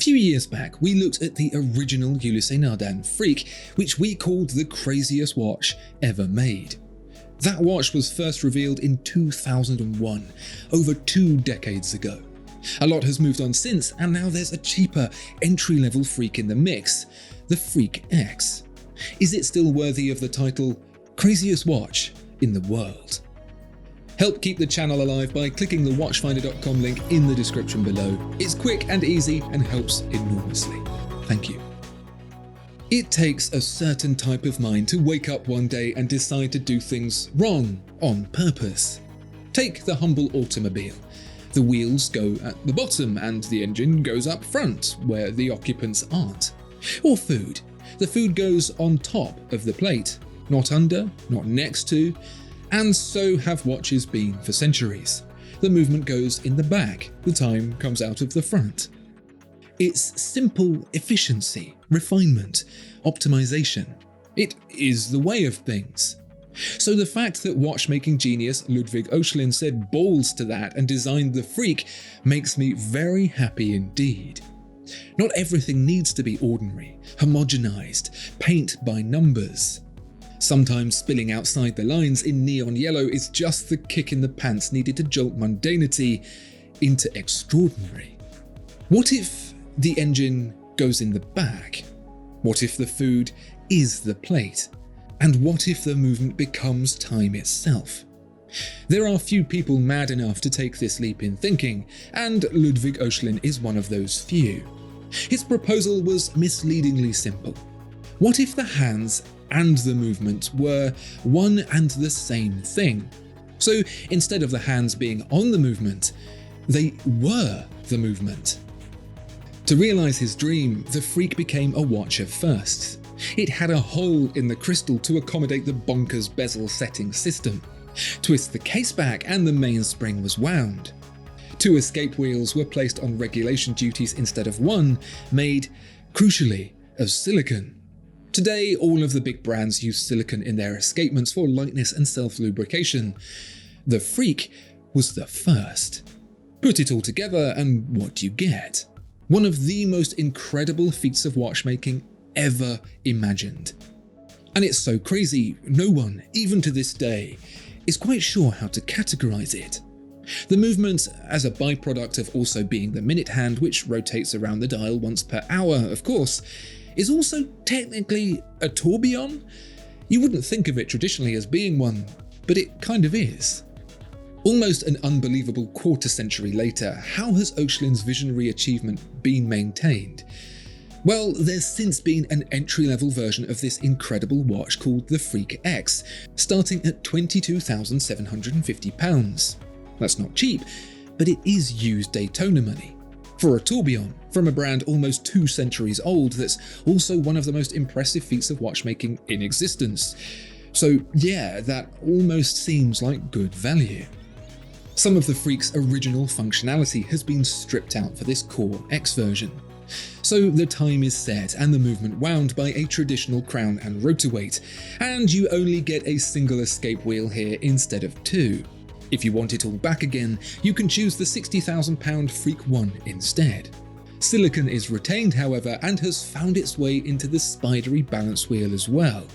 few years back, we looked at the original Ulysse Nardin Freak, which we called the craziest watch ever made. That watch was first revealed in 2001, over 2 decades ago. A lot has moved on since, and now there's a cheaper, entry-level Freak in the mix, the Freak X. Is it still worthy of the title, Craziest Watch in the World? Help keep the channel alive by clicking the watchfinder.com link in the description below. It's quick and easy and helps enormously. Thank you. It takes a certain type of mind to wake up one day and decide to do things wrong on purpose. Take the humble automobile. The wheels go at the bottom and the engine goes up front, where the occupants aren't. Or food. The food goes on top of the plate, not under, not next to, and so have watches been for centuries. The movement goes in the back, the time comes out of the front. It's simple efficiency, refinement, optimization. It is the way of things. So the fact that watchmaking genius Ludwig Oechlin said balls to that and designed the Freak makes me very happy indeed. Not everything needs to be ordinary, homogenized, paint by numbers. Sometimes spilling outside the lines in neon yellow is just the kick in the pants needed to jolt mundanity into extraordinary. What if the engine goes in the back? What if the food is the plate? And what if the movement becomes time itself? There are few people mad enough to take this leap in thinking, and Ludwig Oechlin is one of those few. His proposal was misleadingly simple. What if the hands and the movement were one and the same thing? So instead of the hands being on the movement, they were the movement. To realize his dream, the Freak became a watch of firsts. It had a hole in the crystal to accommodate the bonkers bezel setting system. Twist the case back and the mainspring was wound. 2 escape wheels were placed on regulation duties instead of 1, made, crucially, of silicon. Today, all of the big brands use silicon in their escapements for lightness and self-lubrication. The Freak was the first. Put it all together and what do you get? One of the most incredible feats of watchmaking ever imagined. And it's so crazy, no one, even to this day, is quite sure how to categorize it. The movement, as a byproduct of also being the minute hand, which rotates around the dial once per hour, of course, is also technically a tourbillon. You wouldn't think of it traditionally as being one, but it kind of is. Almost an unbelievable quarter century later, how has Oechlin's visionary achievement been maintained? Well, there's since been an entry-level version of this incredible watch called the Freak X, starting at £22,750. That's not cheap, but it is used Daytona money. For a tourbillon, from a brand almost 2 centuries old that's also one of the most impressive feats of watchmaking in existence. So yeah, that almost seems like good value. Some of the Freak's original functionality has been stripped out for this core X version. So the time is set and the movement wound by a traditional crown and rotor weight, and you only get a single escape wheel here instead of 2. If you want it all back again, you can choose the £60,000 Freak 1 instead. Silicon is retained, however, and has found its way into the spidery balance wheel as well.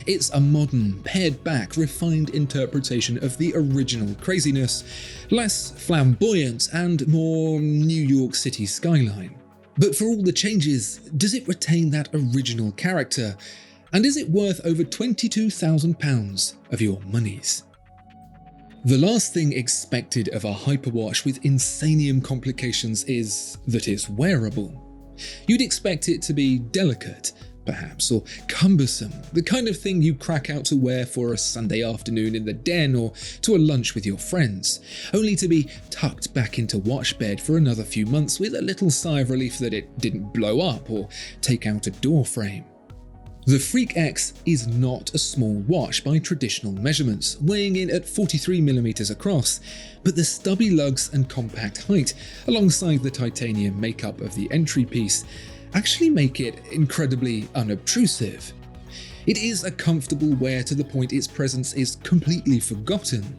It's a modern, pared-back, refined interpretation of the original craziness, less flamboyant and more New York City skyline. But for all the changes, does it retain that original character? And is it worth over £22,000 of your monies? The last thing expected of a hyperwatch with insanium complications is that it's wearable. You'd expect it to be delicate, perhaps, or cumbersome, the kind of thing you crack out to wear for a Sunday afternoon in the den or to a lunch with your friends, only to be tucked back into watch bed for another few months with a little sigh of relief that it didn't blow up or take out a door frame. The Freak X is not a small watch by traditional measurements, weighing in at 43mm across, but the stubby lugs and compact height, alongside the titanium makeup of the entry piece, actually make it incredibly unobtrusive. It is a comfortable wear to the point its presence is completely forgotten.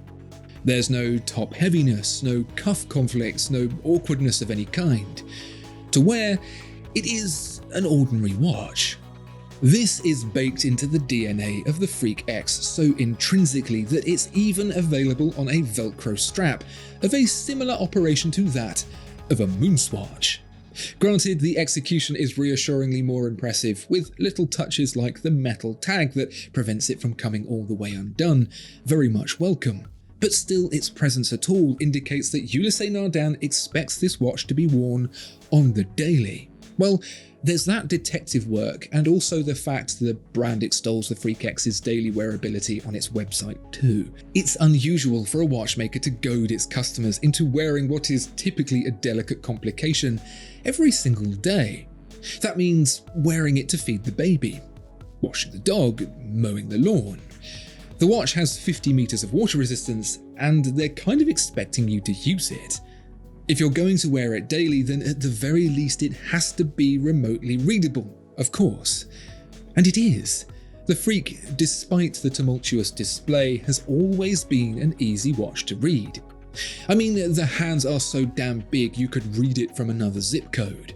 There's no top heaviness, no cuff conflicts, no awkwardness of any kind. To wear, it is an ordinary watch. This is baked into the DNA of the Freak X so intrinsically that it's even available on a Velcro strap of a similar operation to that of a moonswatch. Granted, the execution is reassuringly more impressive, with little touches like the metal tag that prevents it from coming all the way undone, very much welcome. But still, its presence at all indicates that Ulysse Nardin expects this watch to be worn on the daily. Well, there's that detective work, and also the fact the brand extols the Freak X's daily wearability on its website too. It's unusual for a watchmaker to goad its customers into wearing what is typically a delicate complication every single day. That means wearing it to feed the baby, washing the dog, mowing the lawn. The watch has 50 meters of water resistance, and they're kind of expecting you to use it. If you're going to wear it daily, then at the very least it has to be remotely readable, of course. And it is. The Freak, despite the tumultuous display, has always been an easy watch to read. I mean, the hands are so damn big you could read it from another zip code.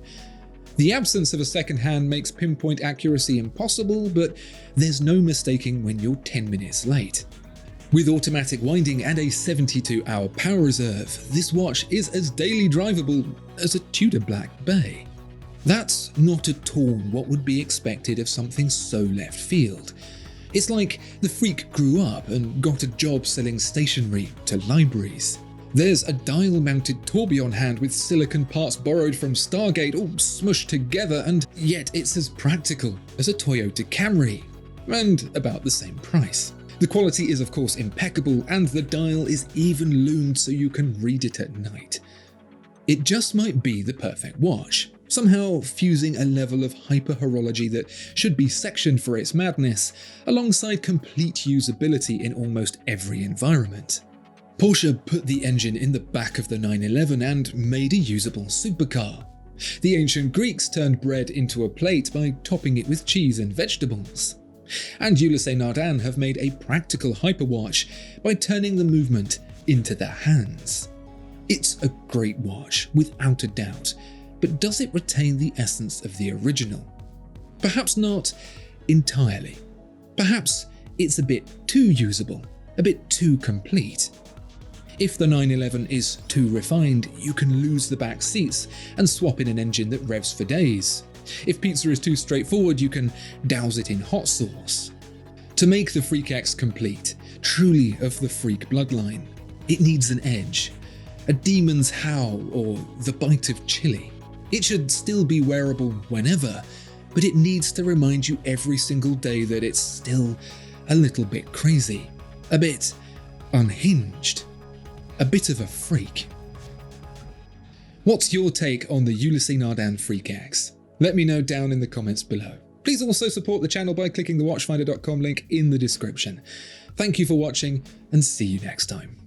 The absence of a second hand makes pinpoint accuracy impossible, but there's no mistaking when you're 10 minutes late. With automatic winding and a 72-hour power reserve, this watch is as daily drivable as a Tudor Black Bay. That's not at all what would be expected of something so left field. It's like the Freak grew up and got a job selling stationery to libraries. There's a dial-mounted tourbillon hand with silicon parts borrowed from Stargate all smushed together, and yet it's as practical as a Toyota Camry, and about the same price. The quality is of course impeccable, and the dial is even loomed so you can read it at night. It just might be the perfect watch, somehow fusing a level of hyper-horology that should be sectioned for its madness, alongside complete usability in almost every environment. Porsche put the engine in the back of the 911 and made a usable supercar. The ancient Greeks turned bread into a plate by topping it with cheese and vegetables. And Ulysse Nardin have made a practical hyperwatch by turning the movement into their hands. It's a great watch, without a doubt, but does it retain the essence of the original? Perhaps not entirely. Perhaps it's a bit too usable, a bit too complete. If the 911 is too refined, you can lose the back seats and swap in an engine that revs for days. If pizza is too straightforward, you can douse it in hot sauce. To make the Freak X complete, truly of the Freak bloodline, it needs an edge, a demon's howl or the bite of chili. It should still be wearable whenever, but it needs to remind you every single day that it's still a little bit crazy, a bit unhinged, a bit of a freak. What's your take on the Ulysse Nardin Freak X? Let me know down in the comments below. Please also support the channel by clicking the watchfinder.com link in the description. Thank you for watching, and see you next time.